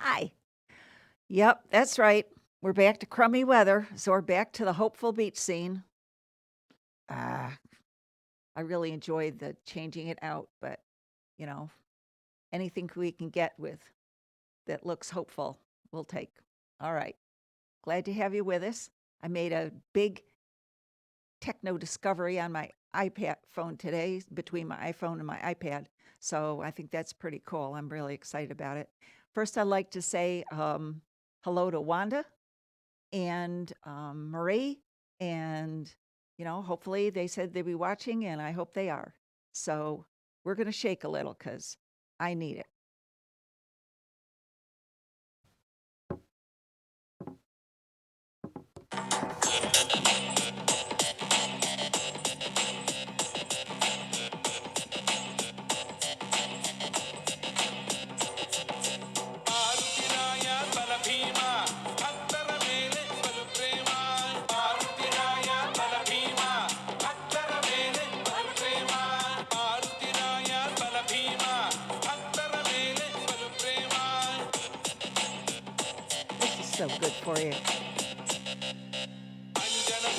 Hi. Yep, that's right. We're back to crummy weather, so we're back to the hopeful beach scene. Ah, I really enjoyed the changing it out, but you know, anything we can get with that looks hopeful, we'll take. All right. Glad to have you with us. I made a big techno discovery on my iPad phone today between my iPhone and my iPad. So I think that's pretty cool. I'm really excited about it. First, I'd like to say hello to Wanda and Marie. And, hopefully they said they'd be watching, and I hope they are. So we're going to shake a little because I need it. This is so good for you.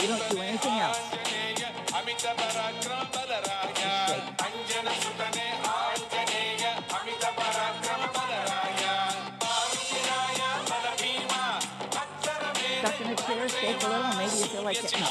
You don't do anything else. Just shake. Stuck in a chair, shake a little, maybe you feel like getting up.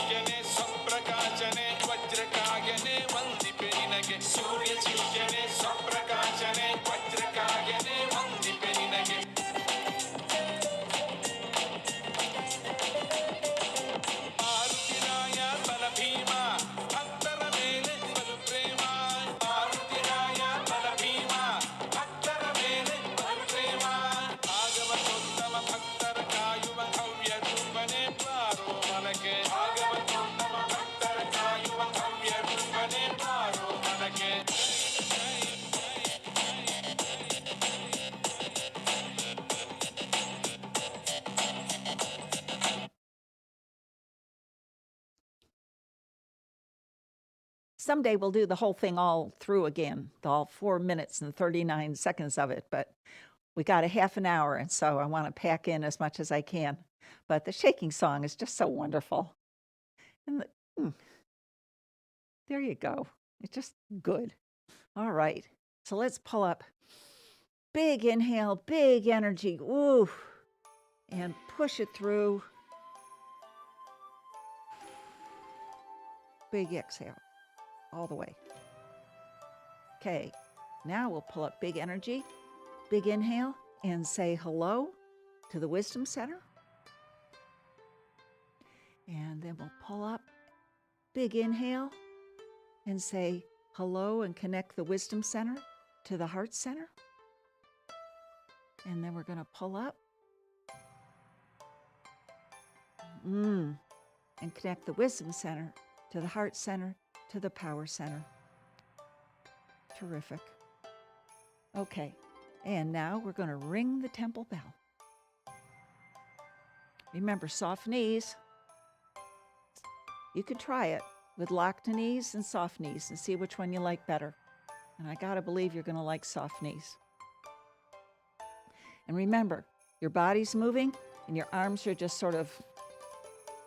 Someday we'll do the whole thing all through again, all 4 minutes and 39 seconds of it, but we got a half an hour, and so I want to pack in as much as I can. But the shaking song is just so wonderful. And there you go. It's just good. All right. So let's pull up. Big inhale, big energy. Ooh. And push it through. Big exhale all the way. Okay. Now we'll pull up big energy, big inhale, and say hello to the wisdom center. And then we'll pull up, big inhale, and say hello and connect the wisdom center to the heart center. And then we're going to pull up and connect the wisdom center to the heart center to the power center. Terrific. Okay, and now we're going to ring the temple bell. Remember, soft knees. You could try it with locked knees and soft knees and see which one you like better. And I gotta believe you're gonna like soft knees. And remember, your body's moving and your arms are just sort of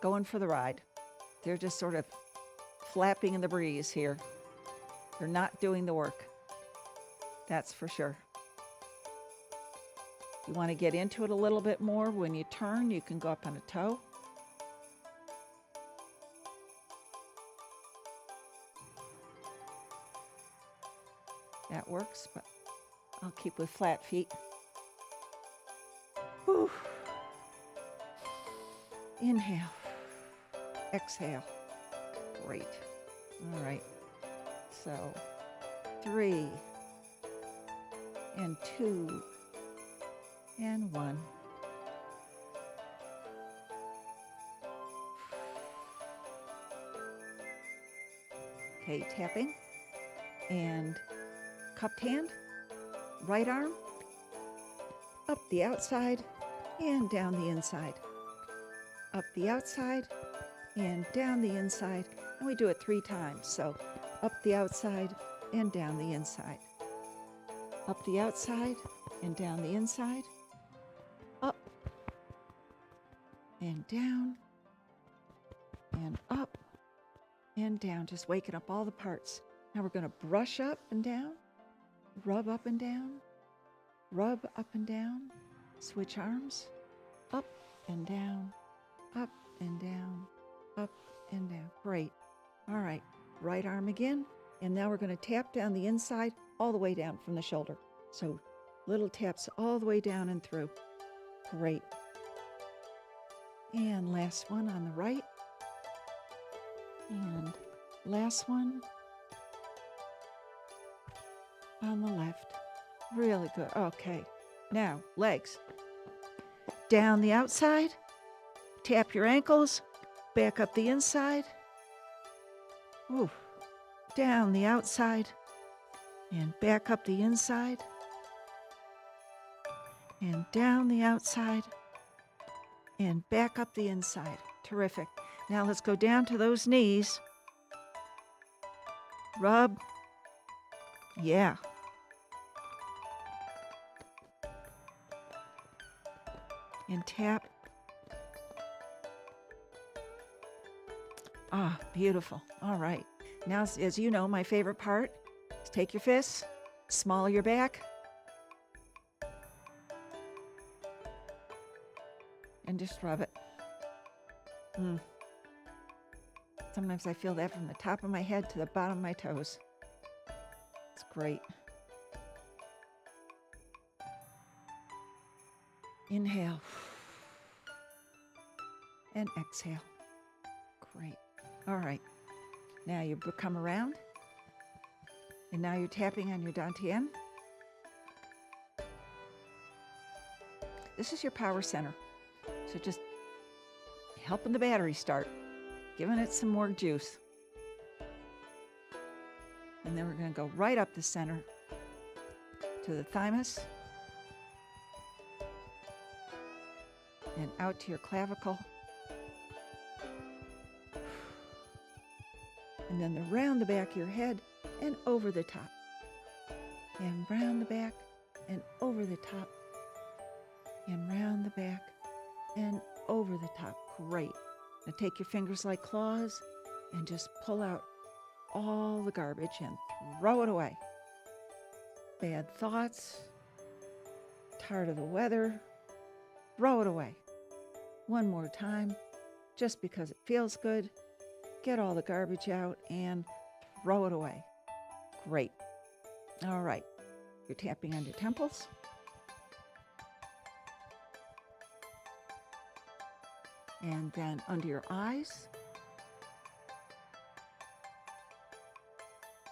going for the ride. They're just sort of flapping in the breeze here. They're not doing the work. That's for sure. You want to get into it a little bit more. When you turn, you can go up on a toe. That works, but I'll keep with flat feet. Whew. Inhale. Exhale. Great. All right. So 3 and 2 and 1. Okay, tapping and cupped hand, right arm, up the outside and down the inside. Up the outside and down the inside. And we do it 3 times. So up the outside and down the inside. Up the outside and down the inside. and down and up and down, just waking up all the parts. Now we're going to brush up and down, rub up and down, rub up and down, switch arms, up and down, up and down, up and down. Great. All right, right arm again. And now we're going to tap down the inside all the way down from the shoulder. So little taps all the way down and through. Great. And last one on the right. And last one on the left. Really good. Okay. Now, legs. Down the outside. Tap your ankles. Back up the inside. Ooh. Down the outside. And back up the inside. And down the outside. And back up the inside. Terrific. Now let's go down to those knees. Rub. Yeah. And tap. Ah, beautiful. All right. Now, as you know, my favorite part is take your fists, small your back, and just rub it. Sometimes I feel that from the top of my head to the bottom of my toes. It's great. Inhale. And exhale. Great. All right. Now you come around. And now you're tapping on your dantian. This is your power center. So just helping the battery start. Giving it some more juice. And then we're going to go right up the center to the thymus and out to your clavicle. And then around the back of your head and over the top. And round the back and over the top. And round the back and over the top. Great. Now take your fingers like claws and just pull out all the garbage and throw it away. Bad thoughts, tired of the weather, throw it away. One more time, just because it feels good, get all the garbage out and throw it away. Great. All right, you're tapping on your temples. And then under your eyes.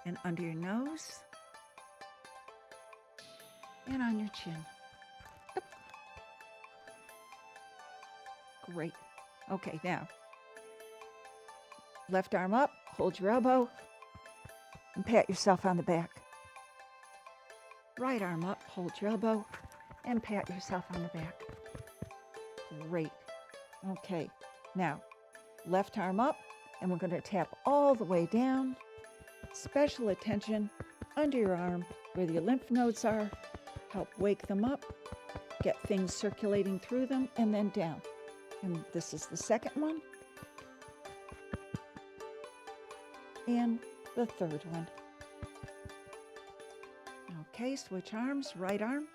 And under your nose. And on your chin. Up. Great. Okay, now. Left arm up, hold your elbow, and pat yourself on the back. Right arm up, hold your elbow, and pat yourself on the back. Great. Okay, now, left arm up, and we're going to tap all the way down. Special attention under your arm where your lymph nodes are. Help wake them up, get things circulating through them, and then down. And this is the second one. And the third one. Okay, switch arms, right arm,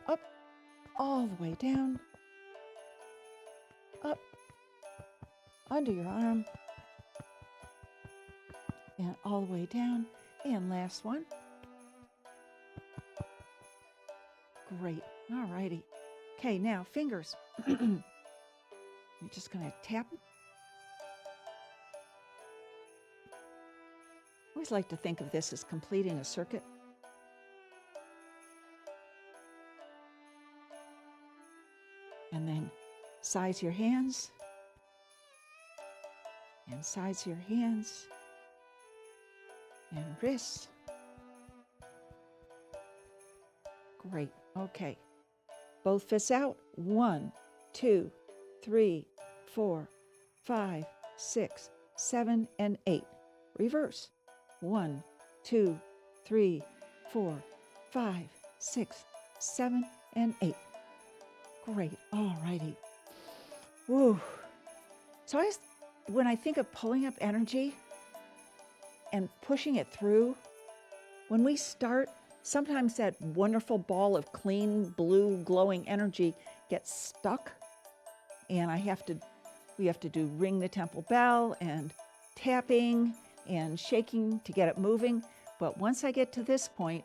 up, all the way down. Up, under your arm, and all the way down, and last one. Great, all righty. Okay, now fingers. You're just going to tap. I always like to think of this as completing a circuit. And then size your hands, and size your hands, and wrists. Great. Okay. Both fists out. 1, 2, 3, 4, 5, 6, 7, and 8. Reverse. 1, 2, 3, 4, 5, 6, 7, and 8. Great. All righty. Woo. So when I think of pulling up energy and pushing it through, when we start, sometimes that wonderful ball of clean, blue, glowing energy gets stuck, and we have to do ring the temple bell and tapping and shaking to get it moving. But once I get to this point,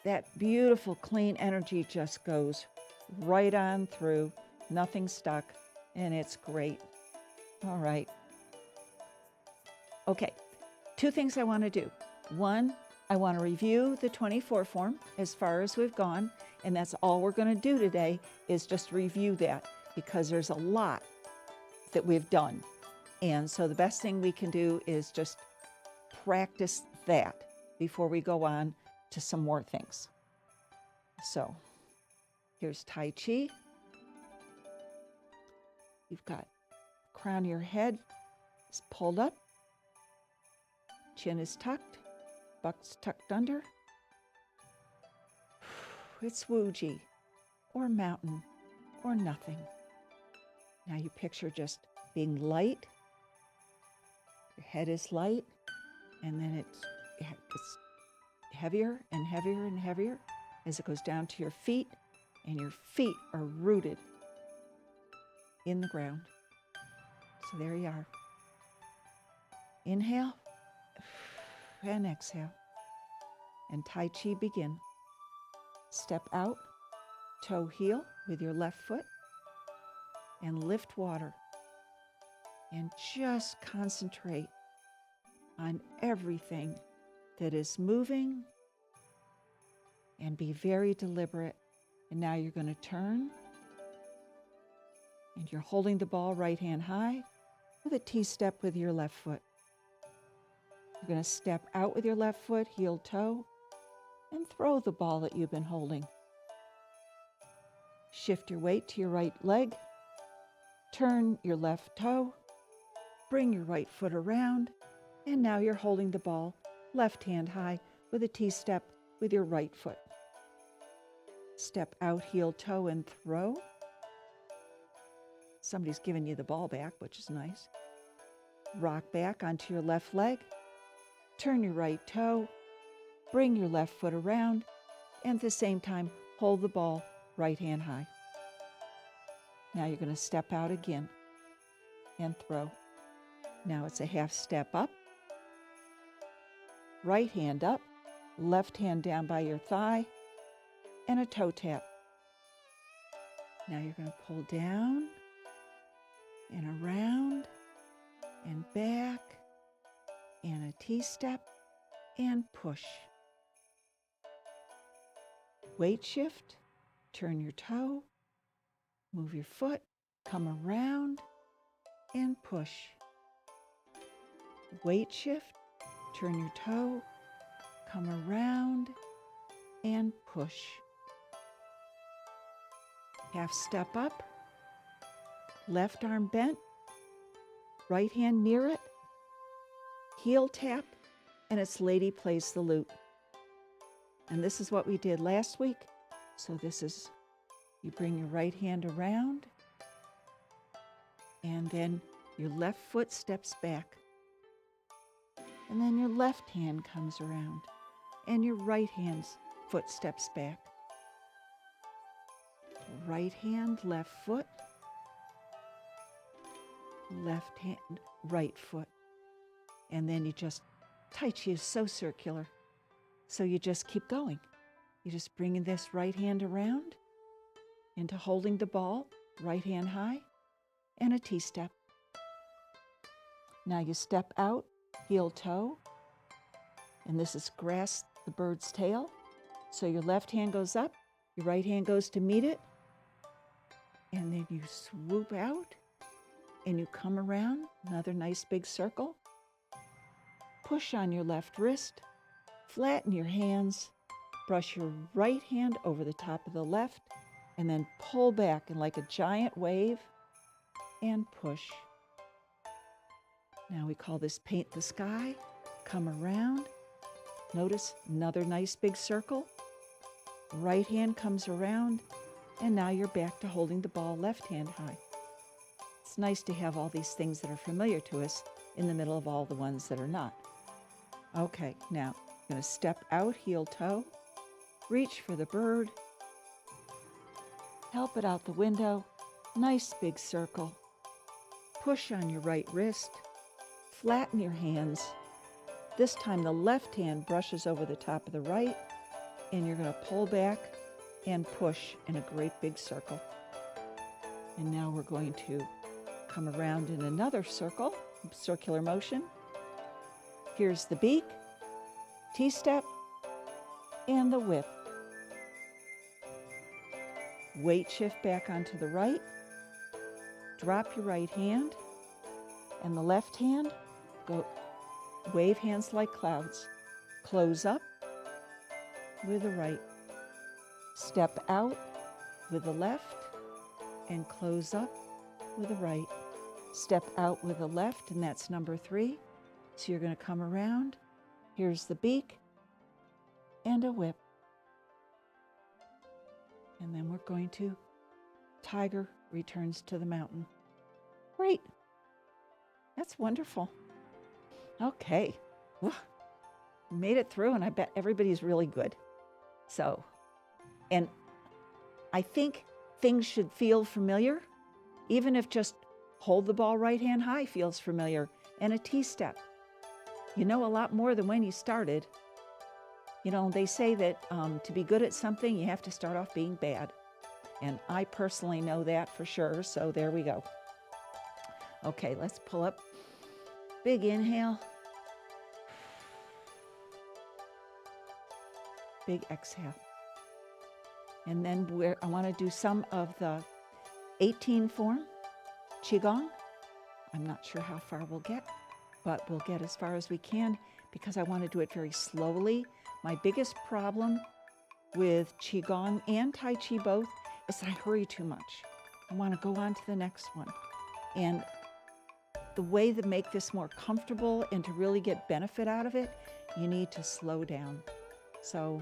that beautiful, clean energy just goes right on through, nothing stuck, and it's great. All right. Okay, 2 things I want to do. 1, I want to review the 24 form as far as we've gone, and that's all we're going to do today is just review that because there's a lot that we've done. And so the best thing we can do is just practice that before we go on to some more things. So here's Tai Chi. You've got crown of your head is pulled up, chin is tucked, butt's tucked under. It's Wuji, or mountain, or nothing. Now you picture just being light. Your head is light, and then it's heavier and heavier and heavier as it goes down to your feet, and your feet are rooted in the ground. So there you are. Inhale and exhale. And Tai Chi begin. Step out, toe heel with your left foot, and lift water. And just concentrate on everything that is moving and be very deliberate. And now you're going to turn, and you're holding the ball right hand high with a T-step with your left foot. You're going to step out with your left foot, heel toe, and throw the ball that you've been holding. Shift your weight to your right leg, turn your left toe, bring your right foot around, and now you're holding the ball left hand high with a T-step with your right foot. Step out, heel toe, and throw. Somebody's giving you the ball back, which is nice. Rock back onto your left leg, turn your right toe, bring your left foot around, and at the same time, hold the ball right hand high. Now you're going to step out again and throw. Now it's a half step up, right hand up, left hand down by your thigh, and a toe tap. Now you're going to pull down and around and back and a T-step and push. Weight shift, turn your toe, move your foot, come around and push. Weight shift, turn your toe, come around and push. Half step up, left arm bent, right hand near it, heel tap, and it's lady plays the lute. And this is what we did last week. So this is, you bring your right hand around, and then your left foot steps back. And then your left hand comes around, and your right hand's foot steps back. Right hand, left foot, left hand, right foot. And then you just, Tai Chi is so circular. So you just keep going. You just bring this right hand around into holding the ball, right hand high, and a T-step. Now you step out, heel toe, and this is grasp the bird's tail. So your left hand goes up, your right hand goes to meet it, and then you swoop out, and you come around, another nice big circle. Push on your left wrist, flatten your hands, brush your right hand over the top of the left, and then pull back and like a giant wave, and push. Now we call this paint the sky. Come around. Notice another nice big circle. Right hand comes around, And now you're back to holding the ball left hand high. It's nice to have all these things that are familiar to us in the middle of all the ones that are not. Okay, now I'm going to step out, heel toe, reach for the bird, help it out the window, nice big circle, push on your right wrist, flatten your hands. This time the left hand brushes over the top of the right, and you're going to pull back and push in a great big circle. And now we're going to come around in another circle, circular motion. Here's the beak, T-step, and the whip. Weight shift back onto the right. Drop your right hand, and the left hand, go wave hands like clouds. Close up with the right. Step out with the left, and close up with the right. Step out with the left, and that's number 3. So you're going to come around. Here's the beak and a whip. And then we're going to tiger returns to the mountain. Great. That's wonderful. Okay. Well, made it through, and I bet everybody's really good. So, and I think things should feel familiar, even if just hold the ball right hand high feels familiar, and a T-step. You know a lot more than when you started. You know, they say that to be good at something, you have to start off being bad. And I personally know that for sure, so there we go. Okay, let's pull up. Big inhale. Big exhale. And then I want to do some of the 18 form, Qigong. I'm not sure how far we'll get, but we'll get as far as we can because I want to do it very slowly. My biggest problem with Qigong and Tai Chi both is I hurry too much. I want to go on to the next one. And the way to make this more comfortable and to really get benefit out of it, you need to slow down. So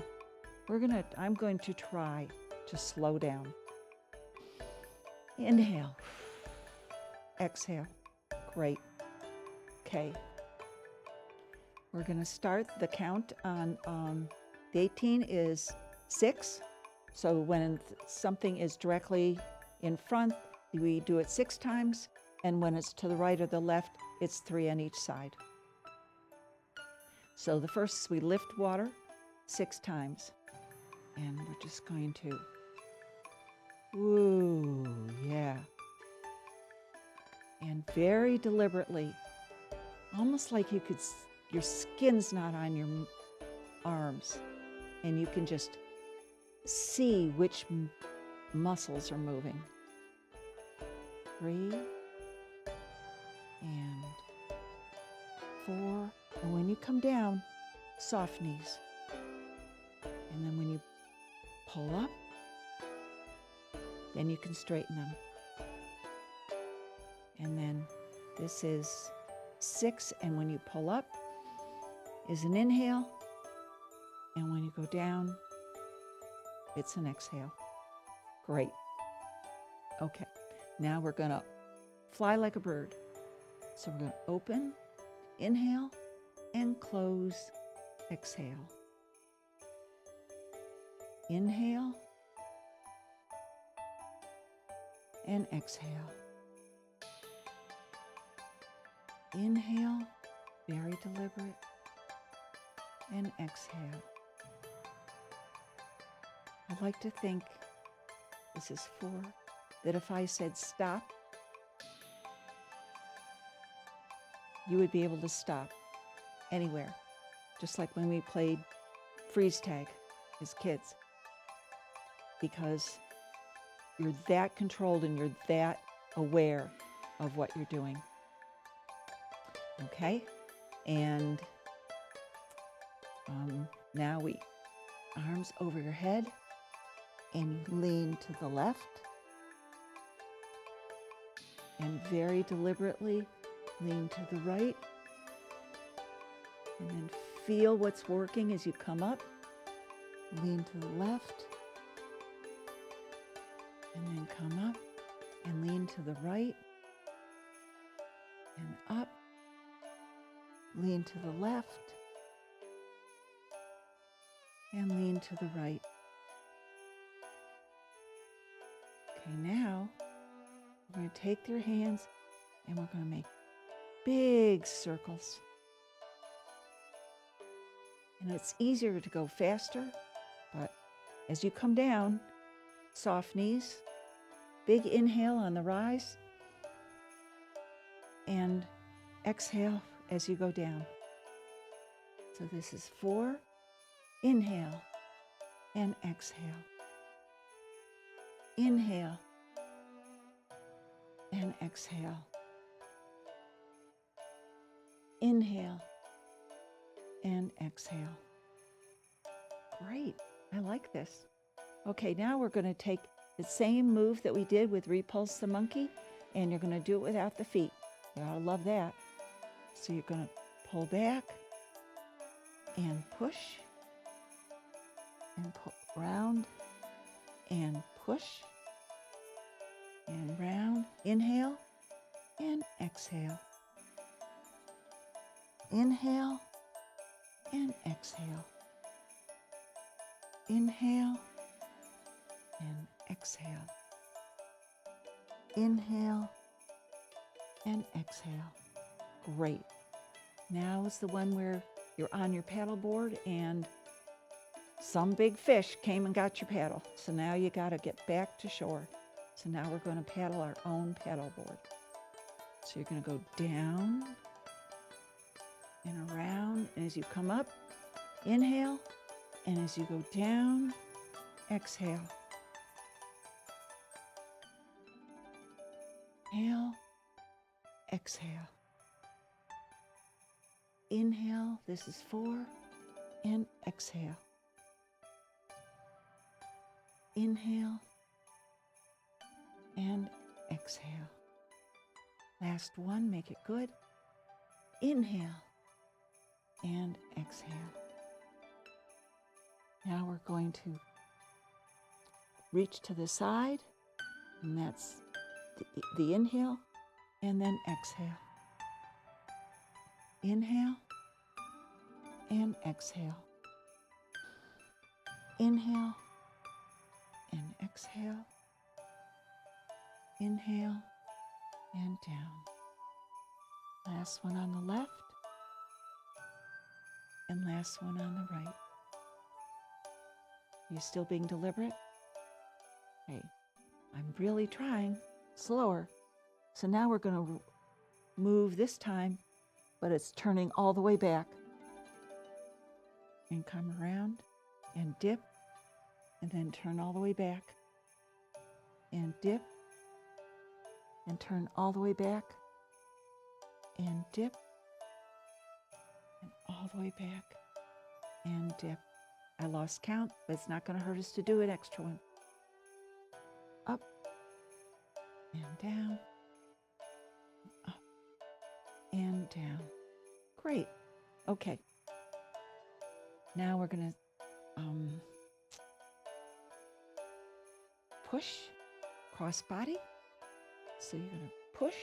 I'm going to try to slow down. Inhale. Exhale. Great. Okay. We're going to start the count on the 18 is 6. So when something is directly in front, we do it 6 times. And when it's to the right or the left, it's 3 on each side. So the first is we lift water 6 times. And we're just going to, woo, yeah. And very deliberately, almost like your skin's not on your arms, and you can just see which muscles are moving. 3 and 4. And when you come down, soft knees. And then when you pull up, then you can straighten them. And then this is 6, and when you pull up is an inhale, and when you go down, it's an exhale. Great. Okay, now we're going to fly like a bird. So we're going to open, inhale, and close, exhale. Inhale, and exhale. Inhale, very deliberate, and exhale. I like to think, this is 4, that if I said stop, you would be able to stop anywhere, just like when we played freeze tag as kids, because you're that controlled and you're that aware of what you're doing. Okay, and now arms over your head, and you lean to the left, and very deliberately lean to the right, and then feel what's working as you come up. Lean to the left, And then come up and lean to the right and up. Lean to the left and lean to the right. Okay, now we're going to take your hands and we're going to make big circles. And it's easier to go faster, but as you come down, soft knees, big inhale on the rise, and exhale as you go down. So this is 4, inhale and exhale. Inhale and exhale. Inhale and exhale. Great, I like this. Okay, now we're going to take the same move that we did with Repulse the Monkey, and you're going to do it without the feet. You ought to love that. So you're going to pull back and push and pull round and push and round. Inhale and exhale. Inhale and exhale. Inhale and exhale. Inhale and exhale. Great. Now is the one where you're on your paddleboard and some big fish came and got your paddle. So now you got to get back to shore. So now we're going to paddle our own paddleboard. So you're going to go down and around. And as you come up, inhale. And as you go down, exhale. Inhale, exhale. Inhale, this is 4, and exhale. Inhale and exhale. Last one, make it good. Inhale and exhale. Now we're going to reach to the side, and that's the inhale, and then exhale. Inhale and exhale. Inhale and exhale. Inhale and down. Last one on the left, and last one on the right. You still being deliberate? Hey, I'm really trying. Slower. So now we're going to move this time, but it's turning all the way back. And come around and dip, and then turn all the way back. And dip, and turn all the way back. And dip, and all the way back. And dip. I lost count, but it's not going to hurt us to do an extra one. Up and down, up and down. Great. Okay. Now we're going to push, cross body. So you're going to push,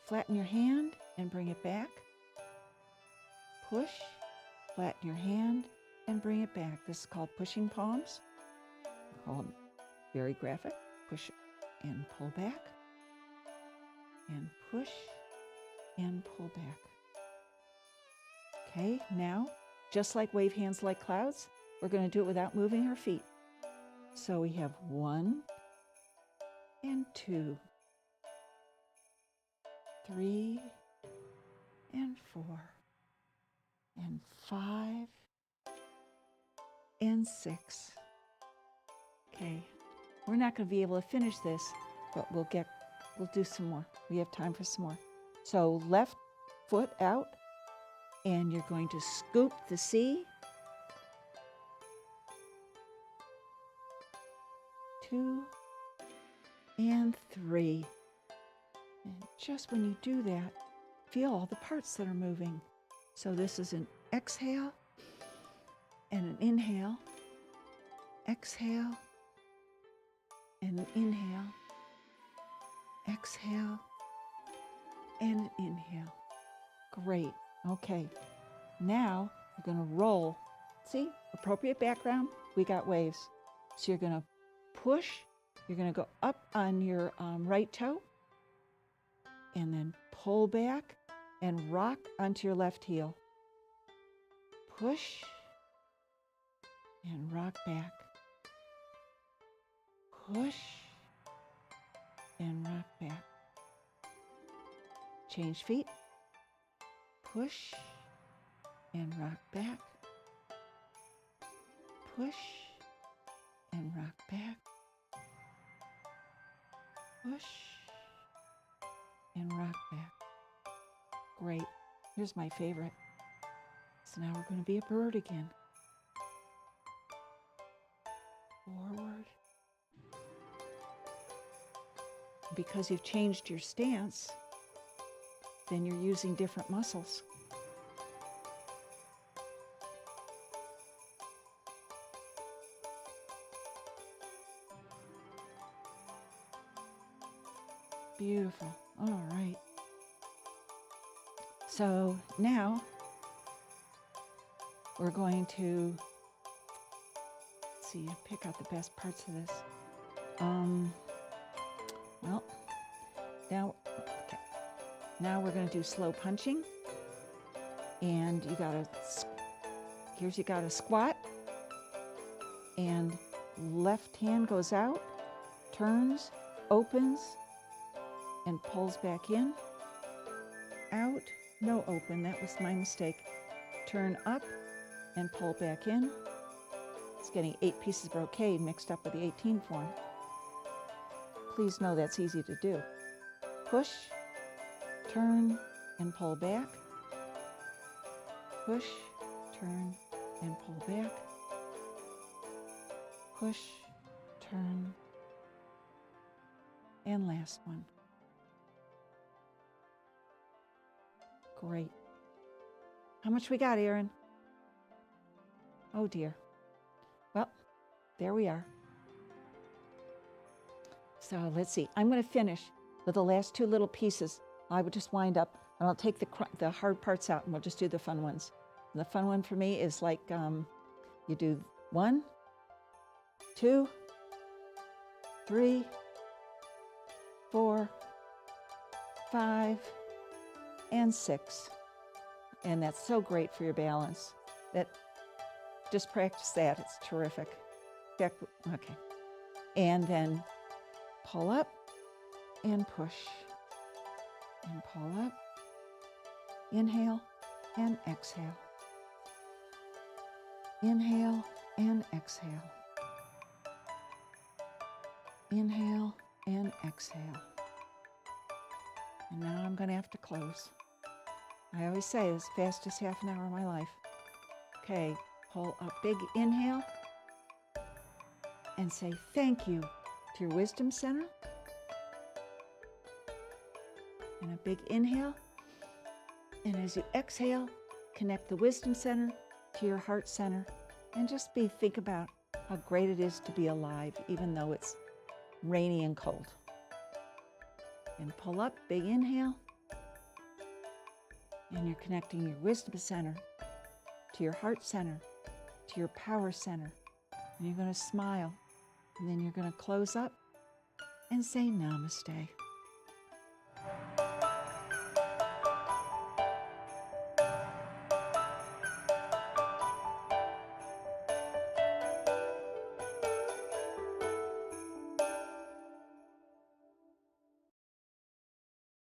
flatten your hand and bring it back. Push, flatten your hand and bring it back. This is called pushing palms. Called very graphic. Push and pull back. And push and pull back. Okay, now, just like wave hands like clouds, we're going to do it without moving our feet. So we have 1 and 2, 3 and 4 and 5 and 6. Okay, we're not going to be able to finish this, but we'll do some more. We have time for some more. So left foot out, and you're going to scoop the C. 2 and 3. And just when you do that, feel all the parts that are moving. So this is an exhale and an inhale. Exhale and inhale, exhale, and inhale. Great. Okay. Now you're going to roll. See, appropriate background, we got waves. So you're going to push, you're going to go up on your right toe, and then pull back and rock onto your left heel. Push and rock back. Push and rock back. Change feet. Push and rock back. Push and rock back. Push and rock back. Great. Here's my favorite. So now we're going to be a bird again. Forward. Because you've changed your stance, then you're using different muscles. Beautiful. All right. So now we're going to see, pick out the best parts of this. Well, now we're going to do slow punching. And you got a squat. And left hand goes out, turns, opens, and pulls back in. Out, no open, that was my mistake. Turn up and pull back in. It's getting 8 pieces of brocade mixed up with the 18 form. Please know that's easy to do. Push, turn, and pull back. Push, turn, and pull back. Push, turn, and last one. Great. How much we got, Aaron? Oh dear. Well, there we are. So let's see. I'm going to finish with the last 2 little pieces. I would just wind up, and I'll take the hard parts out, and we'll just do the fun ones. And the fun one for me is like you do 1, 2, 3, 4, 5, and 6. And that's so great for your balance. Just practice that. It's terrific. Okay. And then pull up and push. And pull up. Inhale and exhale. Inhale and exhale. Inhale and exhale. And now I'm going to have to close. I always say it's the fastest half an hour of my life. Okay, pull a big inhale and say thank you to your wisdom center. And a big inhale. And as you exhale, connect the wisdom center to your heart center. And just think about how great it is to be alive, even though it's rainy and cold. And pull up, big inhale. And you're connecting your wisdom center to your heart center, to your power center. And you're going to smile. And then you're going to close up and say namaste.